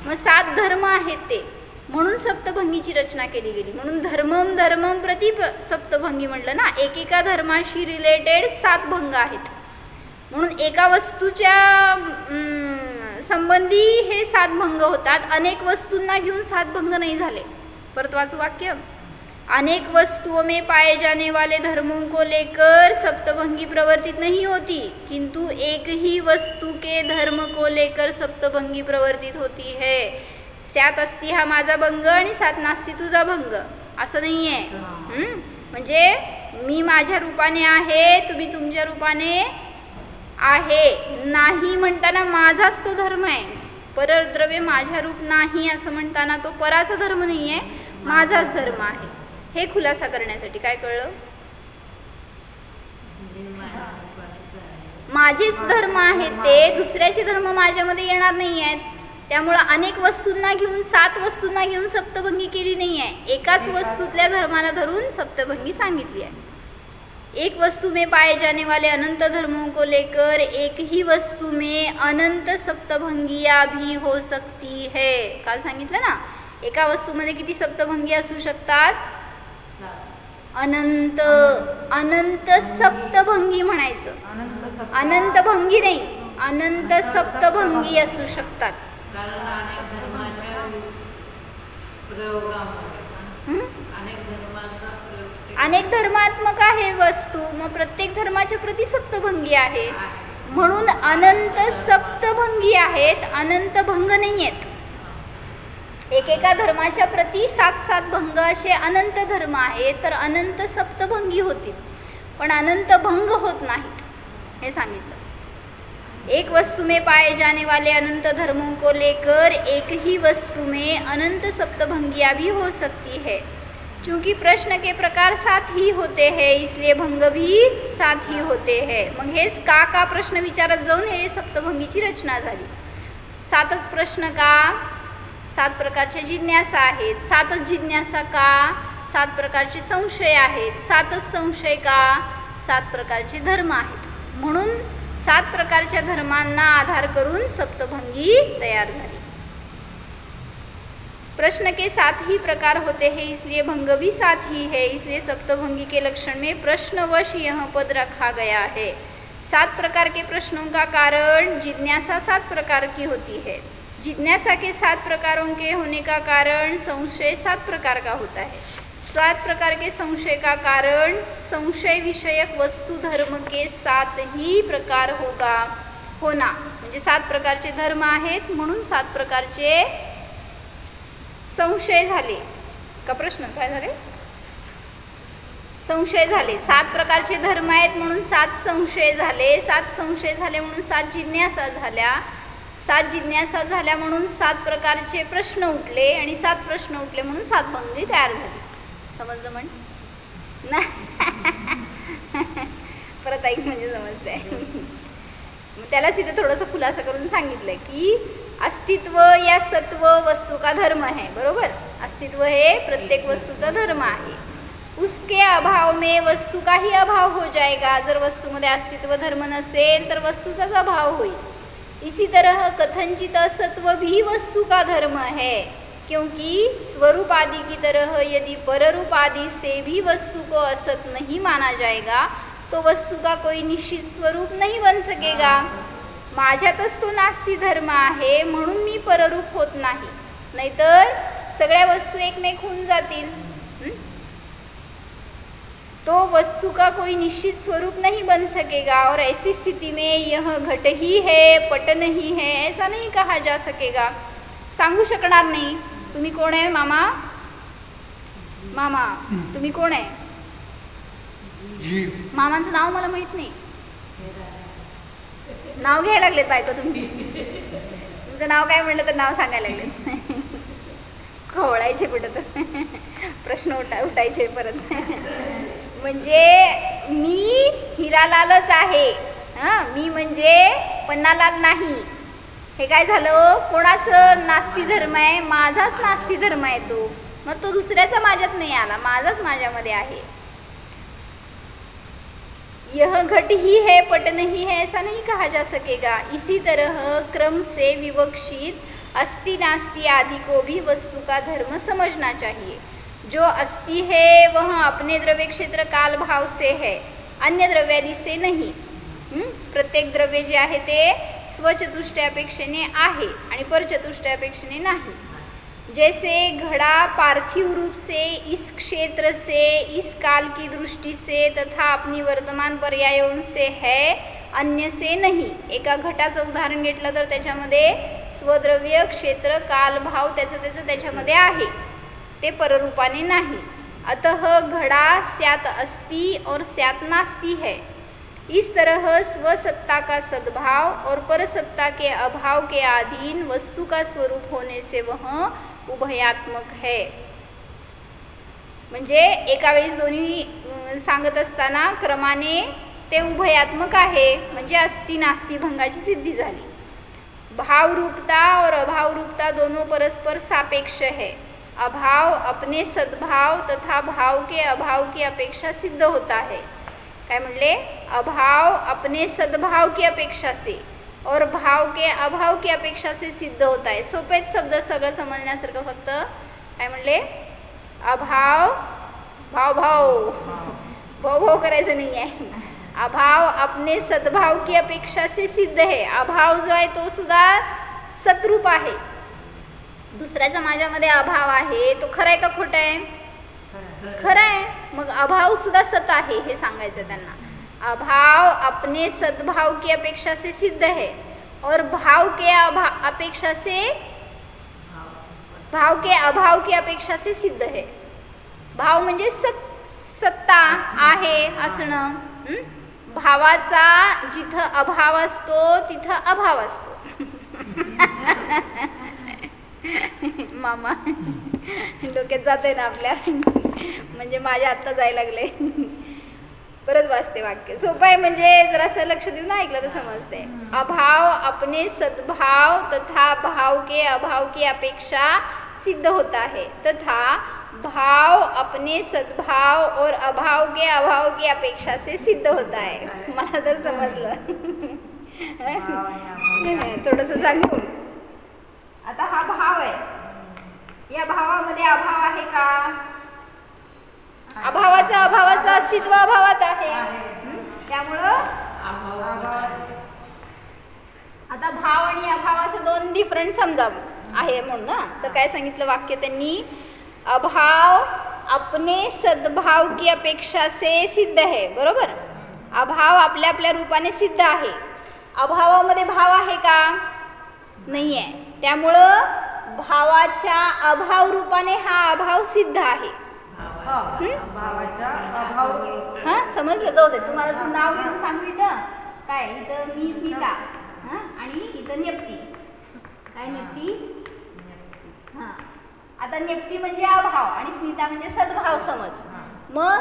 मग 7 धर्म आहेत ते म्हणून सप्तभंगीची रचना केली गेली. म्हणून धर्मम प्रति सप्तभंगी म्हटलं ना. एकेका धर्माशी रिलेटेड 7 भंग आहेत म्हणून एका वस्तूच्या संबंधी हे 7 भंग होतात. अनेक वस्तूंना घेऊन 7 भंग नाही झाले. परत वाचू वाक्य. अनेक वस्तुओं में पाए जाने वाले धर्मों को लेकर सप्तभंगी प्रवर्तित नहीं होती किंतु एक ही वस्तू के धर्म को लेकर सप्तभंगी प्रवर्तित होती है. 7 अस्ति हा माझा भंग आणि 7 नास्ति तुझा भंग असं नाही आहे. म्हणजे मी माझ्या रूपाने आहे तुम्ही तुमच्या रूपाने आहे. नाही म्हणताना माझाच तो धर्म आहे. परद्रव्य माझ्या रूप नाही असं म्हणताना तो पराचा धर्म नाही आहे माझाच धर्म आहे. हे खुलासा करण्यासाठी काय कळलं? माझेच धर्म आहेत ते दुसऱ्याचे धर्म माझ्यामध्ये येणार नाही आहेत. त्यामुळं अनेक वस्तूंना घेऊन 7 वस्तूंना घेऊन सप्तभंगी केली नाही आहे. एकाच वस्तूतल्या धर्माला धरून सप्तभंगी सांगितली आहे. एक वस्तु में पाए जाने वाले अनंत धर्मों को लेकर एक ही वस्तु में अनंत सप्तभंगिया भी हो सकती है. काल सांगितलं ना एका वस्तूमध्ये किती सप्तभंगी असू शकतात? अनंत. अनंत सप्तभंगी म्हणायचं. अनंत भंगी नाही अनंत सप्तभंगी असू शकतात. अनेक धर्मात्मक आहे वस्तू. मग प्रत्येक धर्माच्या प्रति सप्तभंगी आहे. म्हणून अनंत सप्तभंगी आहेत, अनंत भंग नाही आहेत. एकेका धर्माच्या प्रती 7-7 भंग असे अनंत धर्म आहेत, तर अनंत सप्तभंगी होतील, पण अनंत भंग होत नाहीत हे सांगितलं. एक वस्तु में पाए जाने वाले अनंत धर्मों को लेकर एक ही वस्तु में अनंत सप्तभंगियाँ भी हो सकती है. चूँकि प्रश्न के प्रकार 7 ही होते हैं, इसलिए भंग भी 7 ही होते हैं. मग हे का प्रश्न विचारत जाऊन हे सप्तभंगीची रचना झाली. 7च प्रश्न का? 7 प्रकारच्या जिज्ञासा आहेत. 7च जिज्ञासा का? 7 प्रकारचे संशय आहेत. 7च संशय का? 7 प्रकारचे धर्म आहेत. म्हणून 7 प्रकारच्या धर्मांना आधार करून सप्तभंगी तयार झाली. प्रश्न के 7 ही प्रकार होते हैं, इसलिए भंग भी 7 ही है. इसलिए सप्तभंगी के लक्षण में प्रश्नवश यह पद रखा गया है. 7 प्रकार के प्रश्नों का कारण जिज्ञासा 7 प्रकार की होती है. जिज्ञासा के 7 प्रकारों के होने का कारण संशय 7 प्रकार का होता है. 7 प्रकार के संशय का कारण संशय विषयक वस्तु धर्म के 7 ही प्रकार होना. म्हणजे 7 प्रकारचे धर्म आहेत म्हणून 7 प्रकारचे संशय झाले. का प्रश्न काय झाले? संशय झाले. 7 प्रकारचे धर्म आहेत म्हणून 7 संशय झाले. 7 संशय झाले म्हणून 7 जिज्ञासा झाल्या. 7 जिज्ञासा झाल्या म्हणून 7 प्रकारचे प्रश्न उठले आणि 7 प्रश्न उठले म्हणून 7 भंगी तयार झाली. समजलं म्हण ना? परत ऐक म्हणजे समजतंय. मग त्यालाच इथे थोडंसं खुलासा करून सांगितलं की अस्तित्व या सत्व वस्तू का धर्म है. बरोबर, अस्तित्व हे प्रत्येक वस्तूचा धर्म आहे. उसके अभाव में वस्तू का ही अभाव हो जाएगा. जर वस्तूमध्ये अस्तित्व धर्म नसेल तर वस्तूचाच अभाव होईल. इसी तरह कथनचित असत्व भी वस्तू का धर्म है, क्योंकि स्वरूप आदि की तरह यदि पररूप आदि से भी वस्तु को असत नहीं माना जाएगा तो वस्तु का कोई निश्चित स्वरूप नहीं बन सकेगा. माझ्यातच तो नास्ती धर्म आहे म्हणून मी पररूप होत नाही, नाहीतर सगळ्या वस्तू एकमेक होऊन जातील. तो वस्तु का कोई निश्चित स्वरूप नहीं बन सकेगा और ऐसी स्थिति में यह घट ही है पट नहीं है ऐसा नहीं कहा जा सकेगा. सांगू शकणार नाही. तुम्ही कोण आहे मामा? मामा तुम्ही कोण आहे? मामांचं नाव मला माहित नाही. नाव घ्यायला लागलेत बायको तुमची. तुमचं नाव काय म्हटलं तर नाव सांगायला लागलेत. खवळायचे कुठं तर प्रश्न उठायचे परत. म्हणजे मी हिरालालच आहे, मी म्हणजे पन्नालाल नाही. हे काय झालं? कोणाचं नास्ती धर्म आहे? माझाच नास्ती धर्म आहे तो. मग तो दुसऱ्याचा माझ्यात नाही आला, माझाच माझ्यामध्ये आहे. यह घट ही है पट नहीं है ऐसा नहीं कहा जा सकेगा. इसी तरह क्रम से विवक्षित अस्ति नास्ति आदि को भी वस्तु का धर्म समझना चाहिए. जो अस्ति है वह अपने द्रव्य क्षेत्र काल भाव से है, अन्य द्रव्यादि से नहीं. प्रत्येक द्रव्य जे आहे ते स्वचतुष्टयापेक्षेने आहे आणि परचतुष्टयापेक्षेने नाही. जैसे घड़ा पार्थिव रूप से इस क्षेत्र से इस काल की दृष्टि से तथा अपनी वर्तमान पर्यायों से है, अन्य से नहीं. एका घटाचं उदाहरण घेतलं तर त्याच्यामध्ये स्वद्रव्य क्षेत्र काल भाव त्याचं त्याच्यामध्ये आहे, ते पररूपाने नाही. अतः घड़ा स्यात् अस्ति और स्यात् नास्ति है. इस तरह स्वसत्ता का सद्भाव और परसत्ता के अभाव के अधीन वस्तु का स्वरूप होने से वह उभयात्मक है. म्हणजे एका वेळेस दोन्ही सांगत असताना क्रमाने ते उभयात्मक आहे, म्हणजे अस्ति नास्ति भंगाची सिद्धी झाली. भाव रूपता और अभाव रूपता दोनों परस्पर सापेक्ष है. अभाव अपने सद्भाव तथा भाव के अभाव की अपेक्षा सिद्ध होता है. काय म्हणले? अभाव अपने सद्भाव की अपेक्षा से और भाव के अभाव की अपेक्षा से सिद्ध होता है. सोपेच शब्द सगळं समजण्यासारखं. फक्त काय म्हणले? अभाव भाव भाव भाव भाव करायचं नाही आहे. अभाव अपने सद्भाव की अपेक्षा से सिद्ध है. अभाव जो आहे तो सुद्धा सतरूप आहे. दुसऱ्याचा माझ्यामध्ये अभाव आहे तो खरं आहे का खोटं आहे? खरं आहे. मग अभाव सुद्धा सत आहे हे सांगायचं त्यांना. अभाव अपने सद्भाव की अपेक्षा से सिद्ध है और भाव के अपेक्षा से भाव के अभाव की अपेक्षा से सिद्ध है. भाव म्हणजे सत्ता आहे असणं. भावाचा जिथं अभाव असतो तिथं अभाव असतो. मामा डोक्यात जाते ना आपल्या, म्हणजे माझ्या आत्ता जायला लागले. परत वाचते वाक्य, सोपं आहे म्हणजे जरासं लक्ष देऊन ऐकलं तर समजते. अभाव अपने सद्भाव तथा भाव के अभाव की अपेक्षा सिद्ध होता है तथा भाव अपने सद्भाव और अभाव के अभाव की अपेक्षा से सिद्ध होता है. मला तर समजलं. थोडंसं सांगू. आता हा भाव आहे, या भावामध्ये अभाव आहे का? अभावाचं अस्तित्व अभावात आहे. त्यामुळं आता भाव आणि अभावाचं दोन डिफरंट समजावं आहे म्हणून ना. तर काय सांगितलं वाक्य त्यांनी? अभाव अपने सद्भाव की अपेक्षा से सिद्ध है. बरोबर. अभाव आपल्या आपल्या रूपाने सिद्ध आहे. अभावामध्ये भाव आहे का? नाही आहे. त्यामुळं भावाच्या अभाव रूपाने हा अभाव सिद्ध आहे. हा समजलं. जाऊ दे, तुम्हाला तू नाव घेऊन सांगू. इथं काय, इथं मी स्मिता आणि इथं नेप्ती. काय नेप्ती? हा. आता नेप्ती म्हणजे अभाव आणि स्मिता म्हणजे सद्भाव समज. मग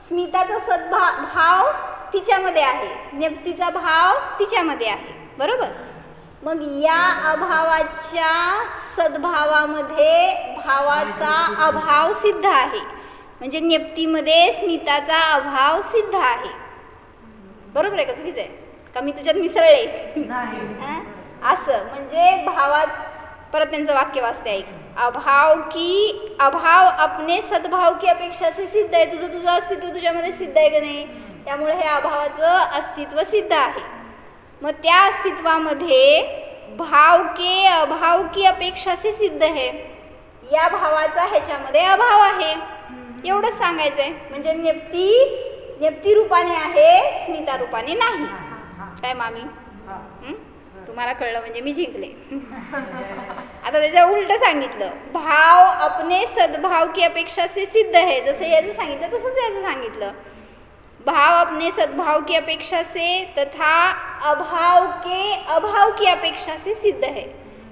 स्मिताचा सद्भाव तिच्यामध्ये आहे, नेप्तीचा भाव तिच्यामध्ये आहे. बरोबर. मग या अभावाच्या सद्भावामध्ये भावाचा अभाव सिद्ध आहे. म्हणजे नेप्तीमध्ये स्मिताचा अभाव सिद्ध आहे. बरोबर आहे का? चुकीचं आहे का? मी तुझ्यात मिसळले असं. म्हणजे भावात परत त्यांचं वाक्य वाचते ऐक. अभाव अपने सद्भाव की अपेक्षा से सिद्ध आहे. तुझं अस्तित्व तुझ्यामध्ये सिद्ध आहे का नाही? त्यामुळे हे अभावाचं अस्तित्व सिद्ध आहे. मग त्या अस्तित्वामध्ये भाव के अभाव की अपेक्षा से सिद्ध है. या भावाचा ह्याच्यामध्ये अभाव आहे. एवढंच सांगायचंय. म्हणजे नेप्ती रूपाने आहे, स्मिता रूपाने नाही. काय मामी? तुम्हाला कळलं म्हणजे मी जिंकले. आता त्याचं उलट सांगितलं. भाव अपने सद्भाव की अपेक्षा से सिद्ध है. जसं याचं सांगितलं तसंच याचं सांगितलं. भाव अपने सद्भाव की अपेक्षा से तथा अभाव के अभाव की अपेक्षा से सिद्ध है.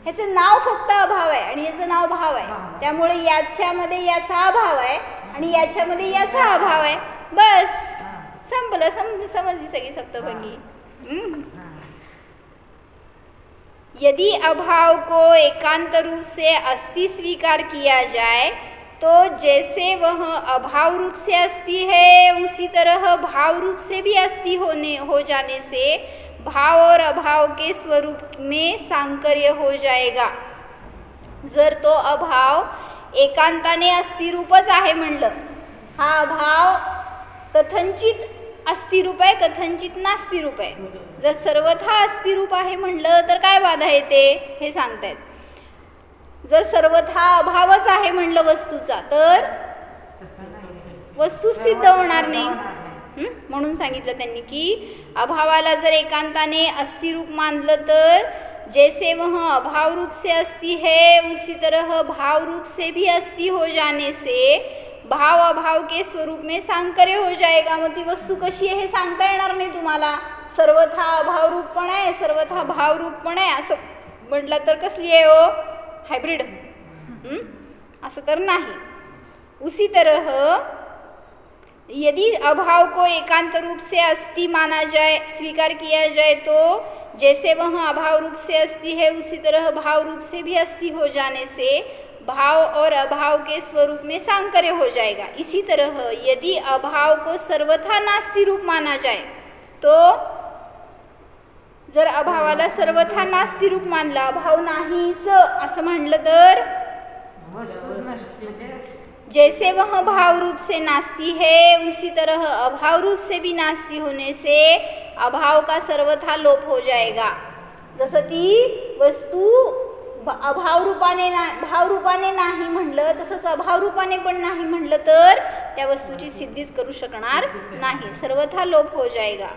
ह्याचं नाव फक्त अभाव आहे आणि याचं नाव भाव आहे. त्यामुळे याच्यामध्ये याचा अभाव आहे आणि याच्यामध्ये याचा अभाव आहे. बस संपलं. समजली सगळी सप्तभंगी. यदि अभाव को एकांत रूप से अस्थि स्वीकार किया जाए तो जैसे वह अभाव रूप से अस्थि है उसी तरह भाव रूप से भी अस्थि हो जाने से भाव और अभाव के स्वरूप में सांकर्य हो जाएगा. जर तो अभाव एकांताने अस्थिरूपच आहे म्हणलं, हा अभाव कथंचित अस्थिरूप आहे, कथंचित नास्तिरूप आहे. जर सर्वथा अस्थिरूप आहे म्हणलं तर काय बाधा येते हे सांगतायत. जर सर्वथा अभावच आहे म्हणलं वस्तूचा तर वस्तू सिद्ध होणार नाही. म्हणून सांगितलं त्यांनी की अभावाला जर एकांताने अस्थिरूप मानलं तर जैसे वह अभाव रूप से अस्थि है उसी तरह भाव रूप से भी अस्थि हो जाने से भाव अभाव के स्वरूप में सांकर्य हो जाएगा. मग ती वस्तू कशी आहे हे सांगता येणार नाही तुम्हाला. सर्वथा अभाव रूप पण आहे, सर्वथा भाव रूप पण आहे असं म्हटलं तर कसली आहे हो? हायब्रिड. असं तर नाही. उसी तरह यदि अभाव को एकांत रूप से अस्थि माना जाए, स्वीकार किया जाए तो जैसे वह अभाव रूप से अस्थि है उसी तरह भाव रूप से भी अस्थि हो जाने से भाव और अभाव के स्वरूप में सांकर्य हो जाएगा. इसी तरह यदि अभाव को सर्वथा नास्ति रूप माना जाए तो जर अभावाला सर्वथा नास्ति रूप मानला, अभाव नाहीच असं म्हणलं तर जैसे वह भाव रूप से नास्ति है उसी तरह अभाव रूप से भी नास्ति होने से अभाव का सर्वथा लोप हो जाएगा. जसं ती वस्तू भाव रूपाने नाही म्हणलं तसंच अभाव रूपाने पण नाही म्हणलं तर त्या वस्तूची सिद्धीच करू शकणार नाही, सर्वथा लोप हो जाएगा।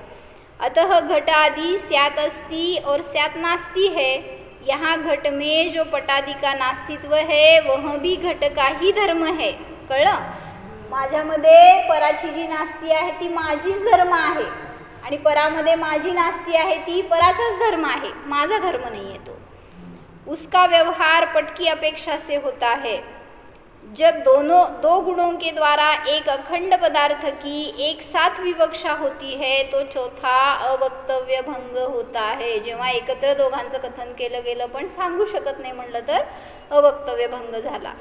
अतः घट आदि स्यात् अस्ति और स्यात् नास्ति है। यहाँ घट में जो पटादि का नास्तित्व है वह भी घट का ही धर्म है। कळलं? माझ्यामध्ये पराची जी नास्ती आहे ती माझीच धर्म आहे आणि परामध्ये माझी नास्ती आहे ती पराचाच धर्म आहे, माझा धर्म नहीं है। तो उसका व्यवहार पट की अपेक्षा से होता है। जब दो गुणों के द्वारा एक अखंड पदार्थ की एक साथ विवक्षा होती है तो चौथा अवक्तव्य भंग होता है। जेव्हा एकत्र दोघांचं कथन केलं गेलं पण सांगू शकत नाही म्हणलं तर अवक्तव्य भंग झाला।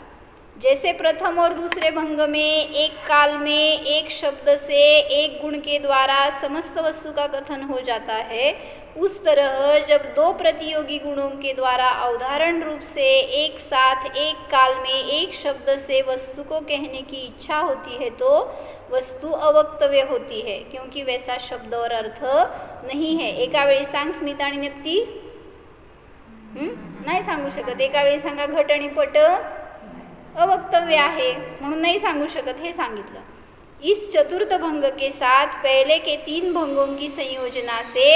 जैसे प्रथम और दूसरे भंग में एक काल में एक शब्द से एक गुण के द्वारा समस्त वस्तु का कथन हो जाता है, उस तरह जब दो प्रतियोगी गुणों के द्वारा अवधारण रूप से एक साथ एक काल में एक शब्द से वस्तु को कहने की इच्छा होती है तो वस्तु अवक्तव्य होती है, क्योंकि वैसा शब्द और अर्थ नहीं है। एका वेळी सांग स्मिता आणि नेप्ती, नाही सांगू शकत। एका वेळी सांगा घट आणि पट, अवक्तव्य आहे म्हणून नाही सांगू शकत, हे सांगितलं। इस चतुर्थ भंग के साथ पहले के 3 भंगों की संयोजना से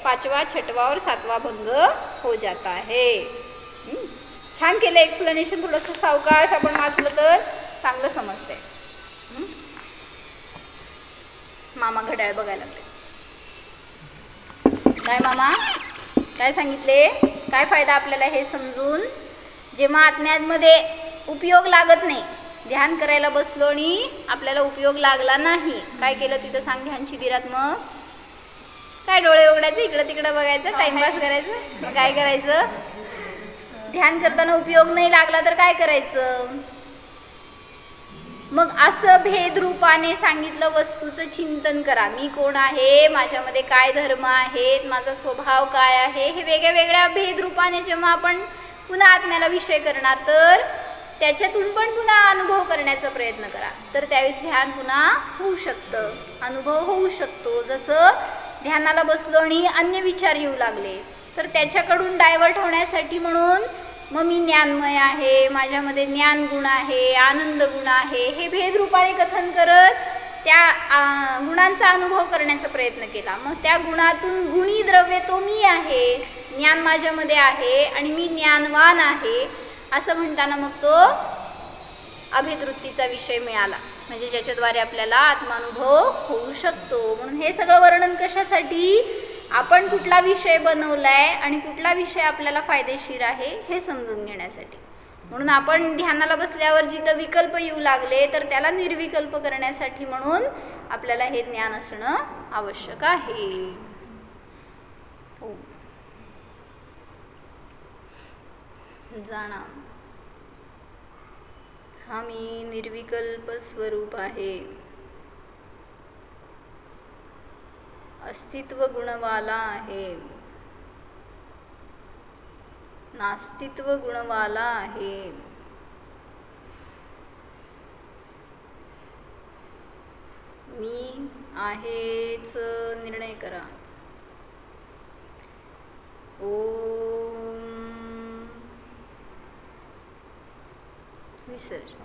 5वां, 6वां और 7वां भंग हो जाता है। छान केलं एक्सप्लेनेशन, थोडंसं सावकाश आपण वाचलं तर चांगलं समजतंय। मामा घड्याळ बघायला लागले। काय मामा काय सांगितले? काय फायदा आपल्याला हे समजून? जेव्हा आत्म्यामध्ये उपयोग लागत नाही, ध्यान करायला बसलो आणि आपल्याला उपयोग लागला नाही, काय केलं तिथं सांग ध्यान शिबिरात? मग काय डोळे उघडायचे, इकडं तिकडं बघायचं, टाइमपास करायचं, मग काय करायचं? ध्यान करताना उपयोग नाही लागला तर काय करायचं? मग असं भेद रूपाने सांगितलं वस्तूचं चिंतन करा। मी कोण आहे, माझ्यामध्ये काय धर्म आहेत, माझा स्वभाव काय आहे, हे वेगळ्या वेगळ्या भेद रूपाने जेव्हा आपण पुन्हा आत्म्याला विषय करणार तर त्याच्यातून पण पुन्हा अनुभव करण्याचा प्रयत्न करा, तर त्यावेळेस ध्यान पुन्हा होऊ शकतं, अनुभव होऊ शकतो। जसं ध्यानाला बसलो आणि अन्य विचार येऊ लागले तर त्याच्याकडून डायव्हर्ट होण्यासाठी म्हणून मग मी ज्ञानमय आहे, माझ्यामध्ये ज्ञान गुण आहे, आनंद गुण आहे, हे भेद रूपाने कथन करत त्या गुणांचा अनुभव करण्याचा प्रयत्न केला। मग त्या गुणातून गुणी द्रव्य तो मी आहे, ज्ञान माझ्यामध्ये आहे आणि मी ज्ञानवान आहे असं म्हणताना मग तो अभिवृत्तीचा विषय मिळाला, म्हणजे ज्याच्याद्वारे आपल्याला आत्मानुभव होऊ शकतो। म्हणून हे सगळं वर्णन कशासाठी? आपण कुठला विषय बनवलाय आणि कुठला विषय आपल्याला फायदेशीर आहे हे समजून घेण्यासाठी। म्हणून आपण ध्यानाला बसल्यावर जिथं विकल्प येऊ लागले तर त्याला निर्विकल्प करण्यासाठी म्हणून आपल्याला हे ज्ञान असणं आवश्यक आहे। जाणा हा मी निर्विकल्प स्वरूप आहे, अस्तित्व गुणवाला आहे, नास्तित्व गुणवाला आहे। मी आहेच निर्णय करा। ओम विसर्जन।